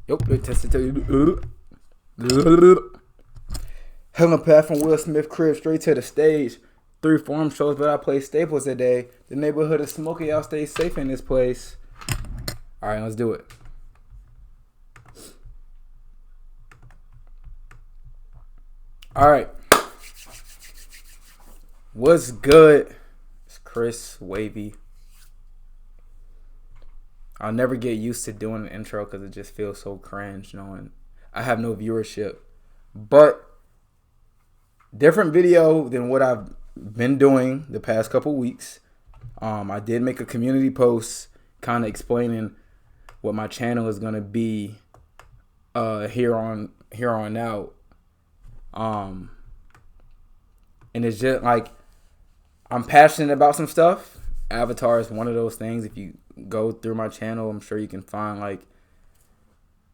Yep, they tested to Helen path from Will Smith crib straight to the stage. 3 forum shows, but I play staples today. The neighborhood is smoky. Y'all stay safe in this place. All right, let's do it. All right. What's good? It's Chris Wavy. I'll never get used to doing an intro because it just feels so cringe knowing I have no viewership. But different video than what I've been doing the past couple weeks. I did make a community post kind of explaining what my channel is gonna be here on out. And it's just like I'm passionate about some stuff. Avatar is one of those things. If you go through my channel, I'm sure you can find like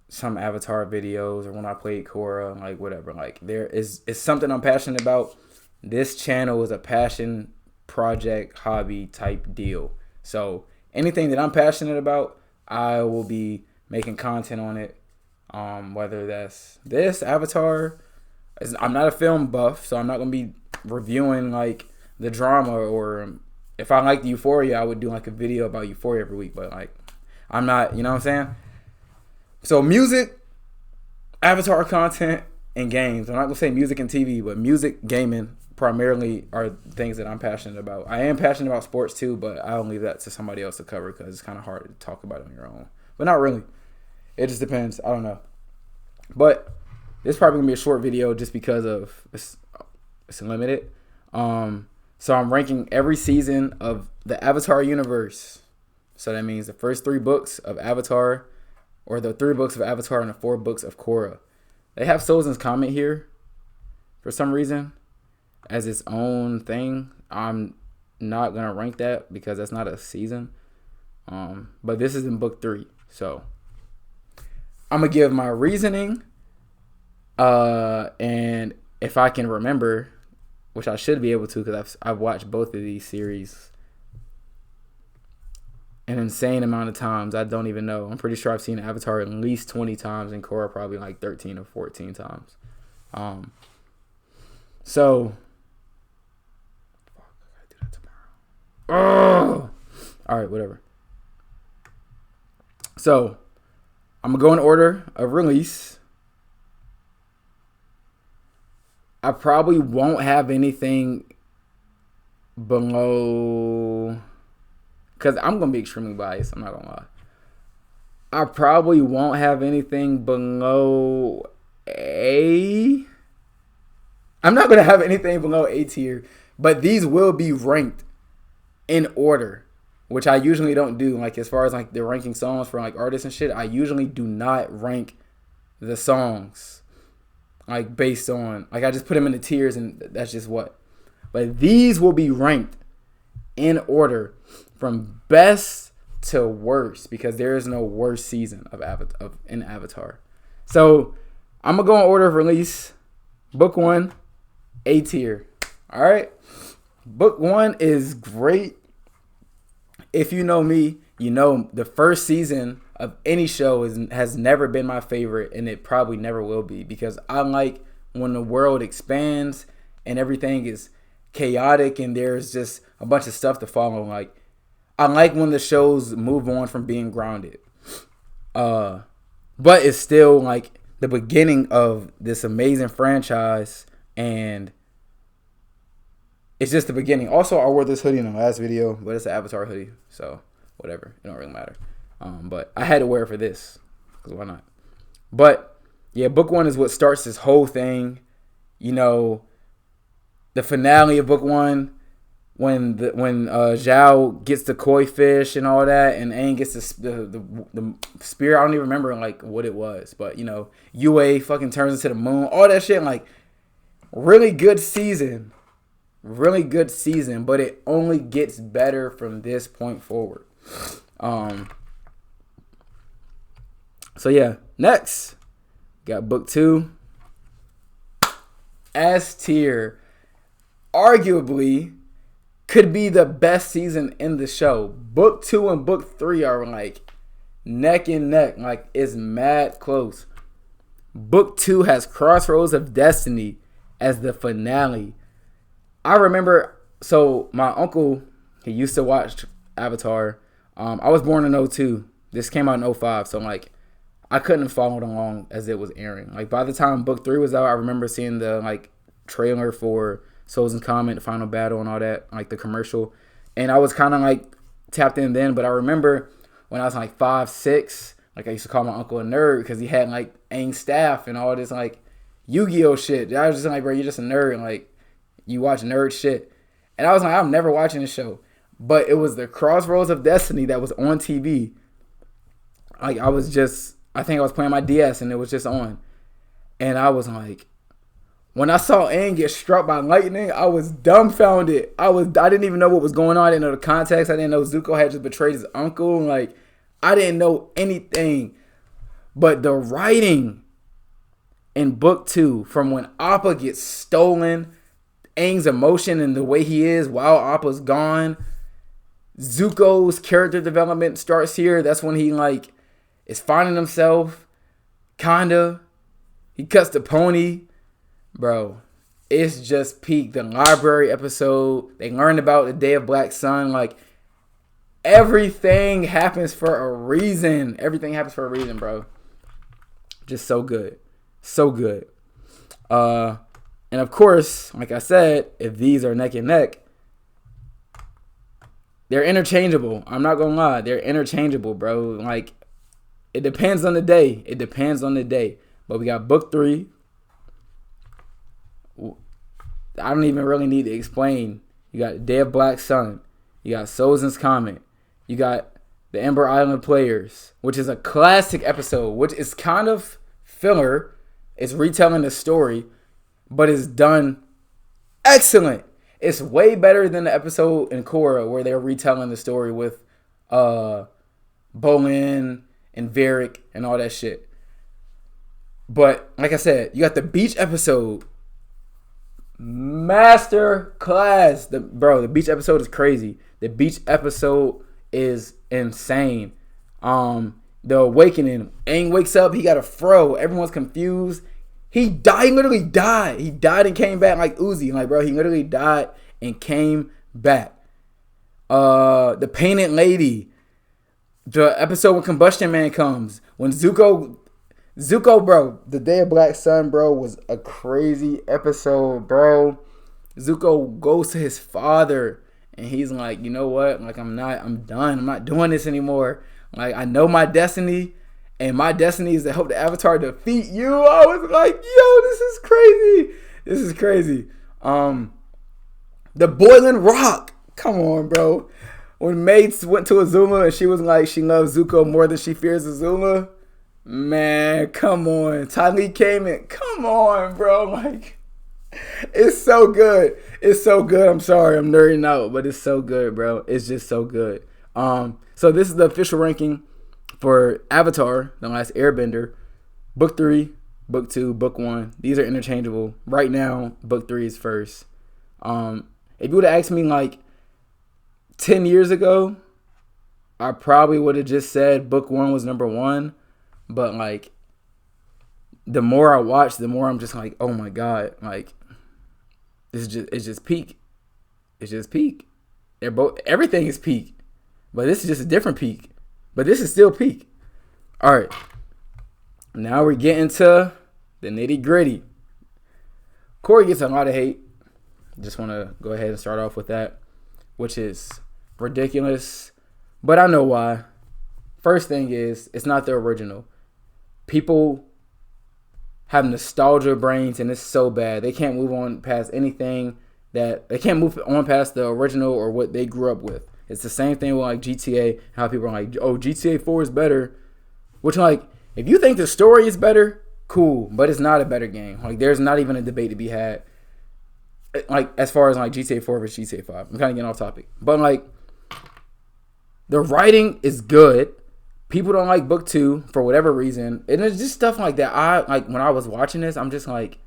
some Avatar videos or when I played Korra, like whatever. Like it's something I'm passionate about. This channel is a passion project, hobby type deal. So anything that I'm passionate about, I will be making content on it. Whether that's this Avatar, I'm not a film buff, so I'm not gonna be reviewing like the drama, or if I liked Euphoria, I would do like a video about Euphoria every week. But like, I'm not, you know what I'm saying? So music, Avatar content, and games. I'm not gonna say music and TV, but music, gaming primarily are things that I'm passionate about. I am passionate about sports too, but I'll leave that to somebody else to cover because it's kind of hard to talk about it on your own. But not really. It just depends. I don't know. But this is probably gonna be a short video just because of it's limited. So I'm ranking every season of the Avatar universe. So that means the first 3 books of Avatar, or the 3 books of Avatar and the 4 books of Korra. They have Sozin's comment here for some reason as its own thing. I'm not gonna rank that because that's not a season. But this is in book 3, so I'm gonna give my reasoning. And if I can remember, which I should be able to because I've watched both of these series an insane amount of times. I don't even know. I'm pretty sure I've seen Avatar at least 20 times and Korra probably like 13 or 14 times. So fuck, I gotta do that tomorrow. All right, whatever. So I'm gonna go in order of release. I probably won't have anything below, because I'm going to be extremely biased. I'm not going to lie. I probably won't have anything below A. I'm not going to have anything below A tier, but these will be ranked in order, which I usually don't do. Like as far as like the ranking songs for like artists and shit, I usually do not rank the songs like based on, like I just put them in the tiers and that's just what. But these will be ranked in order from best to worst because there is no worst season of Avatar. So I'm gonna go in order of release. Book 1, A tier. All right. Book 1 is great. If you know me, you know the first season of any show has never been my favorite, and it probably never will be, because I like when the world expands and everything is chaotic and there's just a bunch of stuff to follow. Like I like when the shows move on from being grounded. But it's still like the beginning of this amazing franchise, and it's just the beginning. Also, I wore this hoodie in the last video, but it's an Avatar hoodie, so whatever. It don't really matter. But I had to wear it for this, because why not? But yeah, book 1 is what starts this whole thing. You know, the finale of book 1, when Zhao gets the koi fish and all that, and Aang gets the spear. I don't even remember like what it was, but you know, Yue fucking turns into the moon. All that shit, like really good season, but it only gets better from this point forward. So yeah, next got book 2, S tier. Arguably could be the best season in the show. Book 2 and book 3 are like neck and neck. Like, it's mad close. Book 2 has Crossroads of Destiny as the finale. I remember, so my uncle, he used to watch Avatar. I was born in 02. This came out in 05. So, like, I couldn't have followed along as it was airing. Like, by the time book 3 was out, I remember seeing the, like, trailer for Souls and Comet, Final Battle, and all that, like, the commercial. And I was kind of, like, tapped in then. But I remember when I was, like, 5, 6, like, I used to call my uncle a nerd because he had, like, Aang staff and all this, like, Yu-Gi-Oh shit. I was just like, bro, you're just a nerd. Like, you watch nerd shit. And I was like, I'm never watching this show. But it was the Crossroads of Destiny that was on TV. Like, I think I was playing my DS and it was just on. And I was like, when I saw Aang get struck by lightning, I was dumbfounded. I didn't even know what was going on. I didn't know the context. I didn't know Zuko had just betrayed his uncle. Like, I didn't know anything. But the writing in book 2, from when Appa gets stolen, Aang's emotion and the way he is while Appa's gone, Zuko's character development starts here. That's when he, like, is finding himself, kinda. He cuts the pony. Bro, it's just peak. The library episode, they learned about the Day of Black Sun. Like, everything happens for a reason. Everything happens for a reason, bro. Just so good. So good. And of course, like I said, if these are neck and neck, they're interchangeable. I'm not gonna lie. They're interchangeable, bro. Like, it depends on the day. It depends on the day. But we got book 3. I don't even really need to explain. You got Day of Black Sun. You got Sozin's Comet. You got the Ember Island Players, which is a classic episode, which is kind of filler. It's retelling the story, but it's done excellent. It's way better than the episode in Korra where they're retelling the story with Bolin and Varric and all that shit. But like I said, you got the beach episode. Master class. The beach episode is crazy. The beach episode is insane. The awakening. Aang wakes up, he got a fro. Everyone's confused. He died, literally died. He died and came back like Uzi. Like, bro, he literally died and came back. The Painted Lady. The episode when Combustion Man comes. When Zuko, bro, the Day of Black Sun, bro, was a crazy episode, bro. Zuko goes to his father and he's like, you know what? Like, I'm done. I'm not doing this anymore. Like, I know my destiny, and my destiny is to help the Avatar defeat you. I was like, yo, this is crazy. This is crazy. The Boiling Rock. Come on, bro. When Mates went to Azula and she was like, she loves Zuko more than she fears Azula. Man, come on. Ty came in. Come on, bro. Like, it's so good. It's so good. I'm sorry, I'm nerding out, but it's so good, bro. It's just so good. So this is the official ranking for Avatar, The Last Airbender. Book 3, Book 2, Book 1. These are interchangeable. Right now, Book 3 is first. If you would have asked me like 10 years ago, I probably would have just said Book 1 was number 1. But like, the more I watch, the more I'm just like, oh my God, like, it's just peak. It's just peak. Everything is peak. But this is just a different peak. But this is still peak. All right. Now we're getting to the nitty gritty. Corey gets a lot of hate. Just want to go ahead and start off with that, which is ridiculous. But I know why. First thing is, it's not the original. People have nostalgia brains, and it's so bad. They can't move on past anything they can't move on past the original or what they grew up with. It's the same thing with like GTA, how people are like, oh, GTA 4 is better. Which, like, if you think the story is better, cool, but it's not a better game. Like, there's not even a debate to be had. Like, as far as like GTA 4 versus GTA 5. I'm kind of getting off topic. But like, the writing is good. People don't like book 2 for whatever reason. And it's just stuff like that. When I was watching this, I'm just like,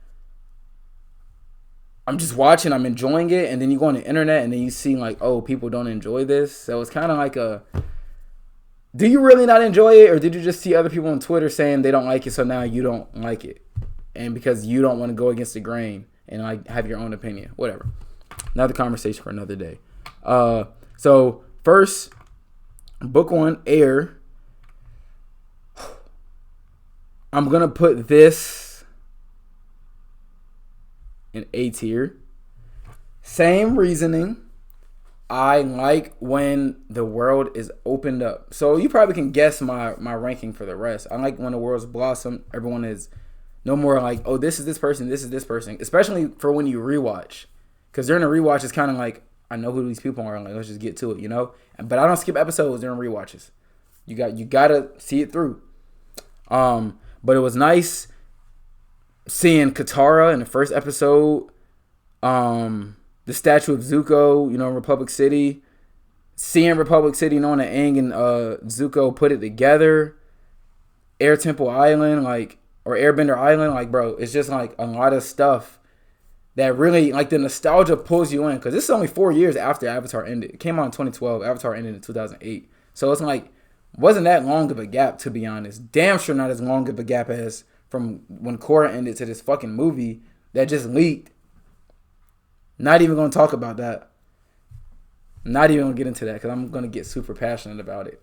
I'm just watching, I'm enjoying it, and then you go on the internet and then you see like, oh, people don't enjoy this. So it's kind of like a Do you really not enjoy it, or did you just see other people on Twitter saying they don't like it, so now you don't like it, and because you don't want to go against the grain and like have your own opinion? Whatever. Another conversation for another day. So first, book 1, Air. I'm gonna put this in A tier. Same reasoning. I like when the world is opened up. So you probably can guess my ranking for the rest. I like when the world's blossomed. Everyone is no more like, oh, this is this person, this is this person. Especially for when you rewatch. Because during the rewatch, it's kind of like, I know who these people are. Like, let's just get to it, you know? But I don't skip episodes during rewatches. You gotta see it through. But it was nice seeing Katara in the first episode. The statue of Zuko, you know, Republic City. Seeing Republic City, knowing that Aang and Zuko put it together. Air Temple Island, like, or Airbender Island, like, bro, it's just like a lot of stuff that really, like, the nostalgia pulls you in. Because this is only 4 years after Avatar ended. It came out in 2012. Avatar ended in 2008. So it's like, wasn't that long of a gap, to be honest. Damn sure not as long of a gap as from when Korra ended to this fucking movie that just leaked. Not even going to talk about that. Not even going to get into that because I'm going to get super passionate about it.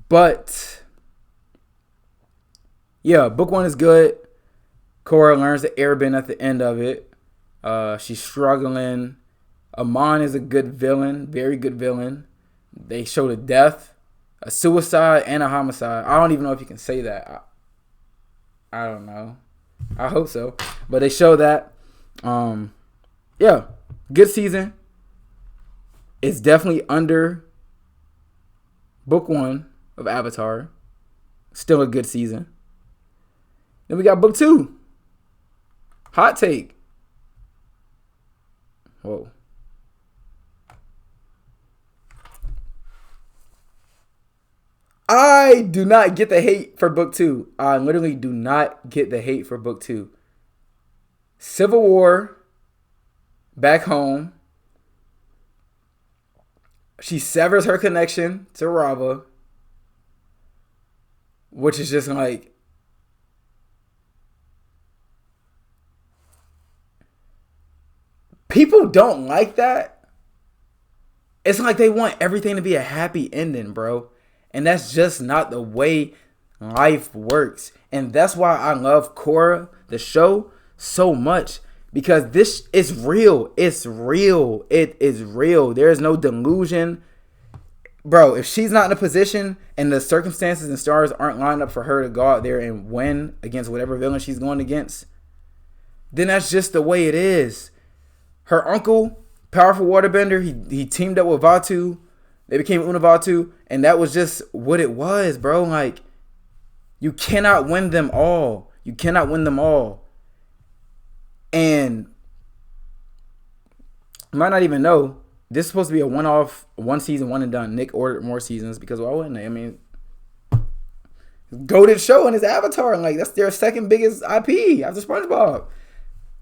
But, yeah, book 1 is good. Korra learns to airbend at the end of it. She's struggling. Amon is a good villain. Very good villain. They showed a death, a suicide, and a homicide. I don't even know if you can say that. I don't know. I hope so. But they show that. Yeah, good season. It's definitely under book 1 of Avatar. Still a good season. Then we got book 2. Hot take. Whoa. I do not get the hate for book 2. I literally do not get the hate for book 2. Civil War, back home. She severs her connection to Rava, which is just like, people don't like that. It's like they want everything to be a happy ending, bro. And that's just not the way life works. And that's why I love Korra, the show, so much. Because this is real. It's real. It is real. There is no delusion. Bro, if she's not in a position and the circumstances and stars aren't lined up for her to go out there and win against whatever villain she's going against, then that's just the way it is. Her uncle, powerful waterbender, he teamed up with Vatu. They became Unavatu, and that was just what it was, bro. Like, you cannot win them all. You cannot win them all. And you might not even know, this is supposed to be a one-off, one season, one and done. Nick ordered more seasons because why wouldn't they? I mean, goated show and his Avatar, and like, that's their second biggest IP after SpongeBob.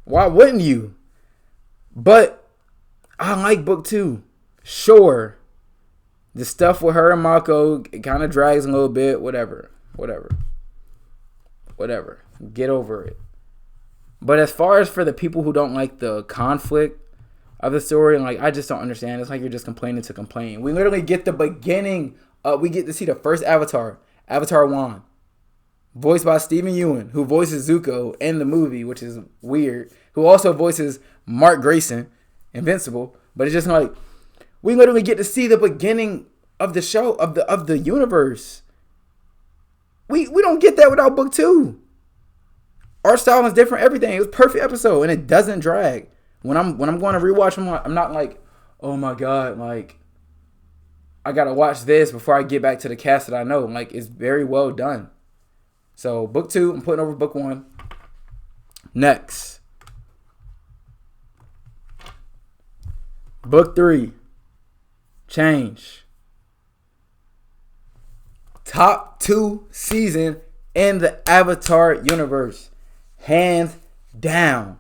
Why wouldn't you? But I like book 2. Sure. The stuff with her and Mako, it kind of drags a little bit. Whatever. Get over it. But as far as for the people who don't like the conflict of the story, and like, I just don't understand. It's like you're just complaining to complain. We literally get the beginning. We get to see the first Avatar, Avatar 1, voiced by Steven Yeun, who voices Zuko in the movie, which is weird. Who also voices Mark Grayson, Invincible. But it's just like, we literally get to see the beginning of the show, of the universe. We don't get that without book 2. Art style is different, everything. It was a perfect episode, and it doesn't drag. When I'm going to rewatch, I'm not like, oh my god, like, I gotta watch this before I get back to the cast that I know. Like, it's very well done. So book 2, I'm putting over book 1. Next, book 3. Change. Top 2 season in the Avatar universe. Hands down.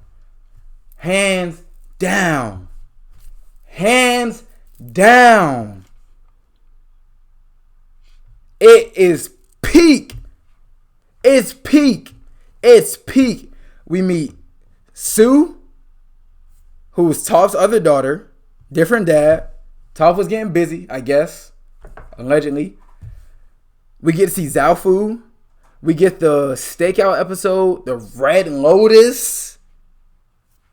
Hands down. Hands down. It is peak. It's peak. It's peak. We meet Sue, who's Toph's other daughter, different dad. Toph was getting busy, I guess, allegedly. We get to see Zaofu. We get the stakeout episode, the Red Lotus.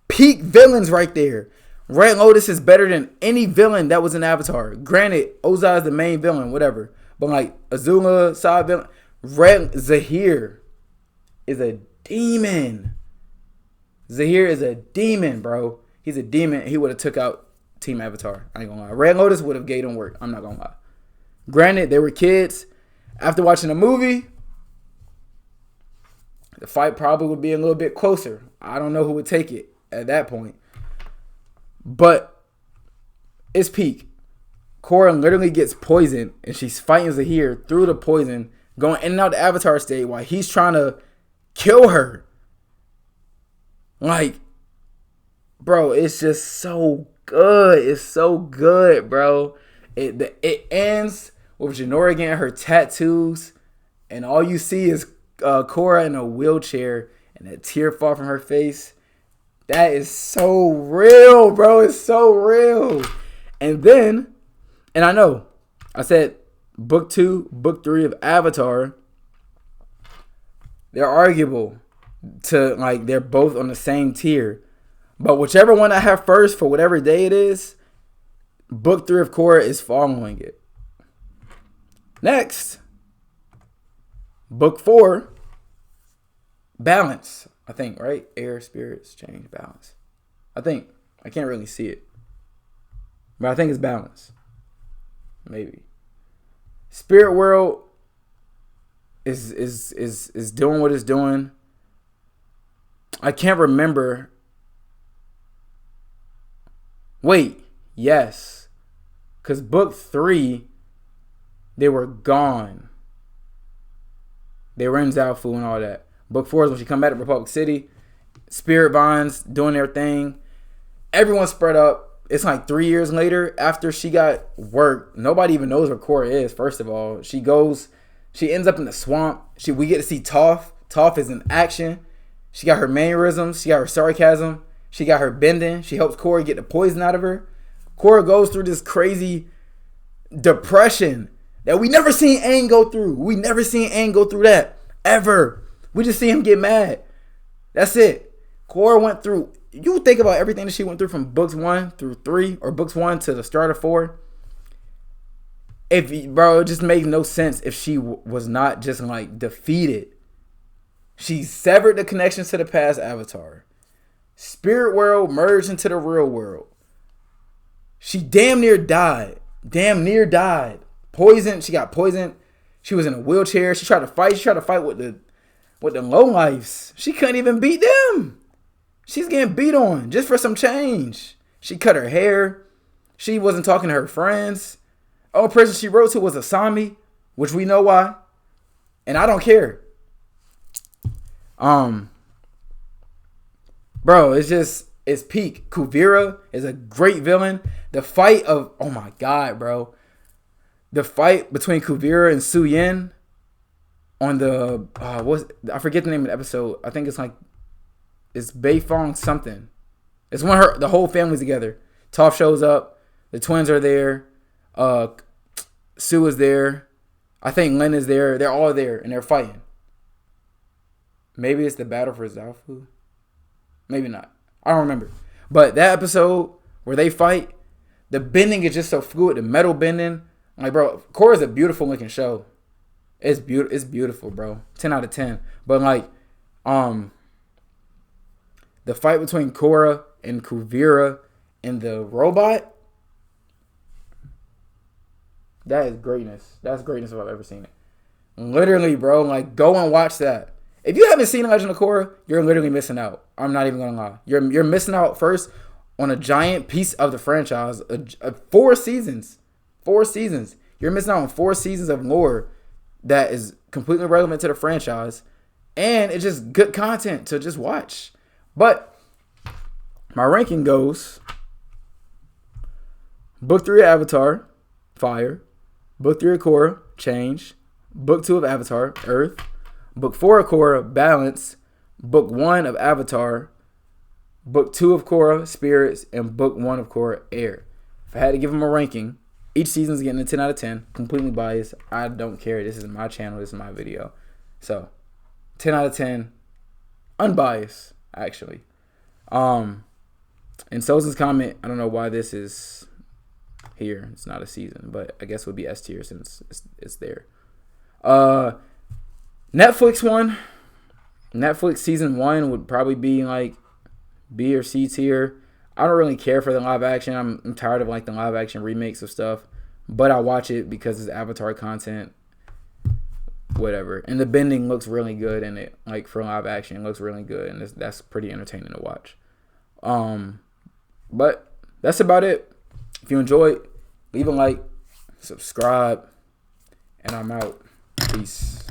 Peak villains right there. Red Lotus is better than any villain that was in Avatar. Granted, Ozai is the main villain, whatever. But like Azula, side villain. Red Zahir is a demon. Zahir is a demon, bro. He's a demon. He would have took out Team Avatar. I ain't gonna lie. Red Lotus would have gave them work. I'm not gonna lie. Granted, they were kids. After watching the movie, the fight probably would be a little bit closer. I don't know who would take it at that point. But it's peak. Korra literally gets poisoned and she's fighting Zahir through the poison, going in and out the Avatar state while he's trying to kill her. Like, bro, it's just so good. It's so good, bro. It ends with Jinora getting her tattoos, and all you see is Korra in a wheelchair and a tear fall from her face. That is so real, bro. It's so real. And then, and I know, I said book 2, book 3 of Avatar, they're arguable to, like, they're both on the same tier. But whichever one I have first for whatever day it is, book 3 of Korra is following it. Next, book 4, balance. I think, right? Air, spirits, change, balance. I think. I can't really see it. But I think it's balance. Maybe. Spirit World is doing what it's doing. I can't remember. Wait. Yes. Because book 3, they were gone. They were in Zaofu and all that. Book 4 is when she come back to Republic City. Spirit Vines doing their thing. Everyone spread up. It's like 3 years later after she got work. Nobody even knows where Korra is, first of all. She ends up in the swamp. We get to see Toph. Toph is in action. She got her mannerisms. She got her sarcasm. She got her bending. She helps Korra get the poison out of her. Korra goes through this crazy depression that we never seen Aang go through. We never seen Aang go through that. Ever. We just see him get mad. That's it. Korra went through. You think about everything that she went through from books 1 through 3, or books 1 to the start of 4. Bro, it just makes no sense if she was not just like defeated. She severed the connections to the past Avatar. Spirit world merged into the real world. She damn near died. Poisoned. She got poisoned. She was in a wheelchair. She tried to fight. With the lowlifes. She couldn't even beat them. She's getting beat on just for some change. She cut her hair. She wasn't talking to her friends. Oh, person she wrote to was Asami, which we know why. And I don't care. Bro, it's peak. Kuvira is a great villain. The fight of, oh my God, bro. The fight between Kuvira and Su Yin on the, I forget the name of the episode. I think it's Beifong something. It's when the whole family's together. Toph shows up. The twins are there. Sue is there. I think Lin is there. They're all there and they're fighting. Maybe it's the battle for Zaofu. Maybe not. I don't remember. But that episode where they fight, the bending is just so fluid. The metal bending. Like, bro, Korra's a beautiful looking show. It's beautiful, bro. 10 out of 10. But like, the fight between Korra and Kuvira and the robot, that is greatness. That's greatness if I've ever seen it. Literally, bro, like, go and watch that. If you haven't seen Legend of Korra, you're literally missing out. I'm not even gonna lie. You're missing out first on a giant piece of the franchise. 4 seasons. 4 seasons. You're missing out on 4 seasons of lore that is completely relevant to the franchise. And it's just good content to just watch. But my ranking goes Book 3 Avatar, fire. Book 3 of Korra, change. Book 2 of Avatar, Earth. Book 4 of Korra, Balance. Book 1 of Avatar. Book 2 of Korra, Spirits. And Book 1 of Korra, Air. If I had to give them a ranking, each season's getting a 10 out of 10. Completely biased. I don't care. This is my channel. This is my video. So, 10 out of 10. Unbiased, actually. In Sozin's comment, I don't know why this is here. It's not a season, but I guess it would be S tier since it's there. Netflix one. Netflix season 1 would probably be like B or C tier. I don't really care for the live action. I'm tired of like the live action remakes of stuff, but I watch it because it's Avatar content. Whatever. And the bending looks really good in it. Like for live action, it looks really good, and that's pretty entertaining to watch. But that's about it. If you enjoyed, leave a like, subscribe, and I'm out. Peace.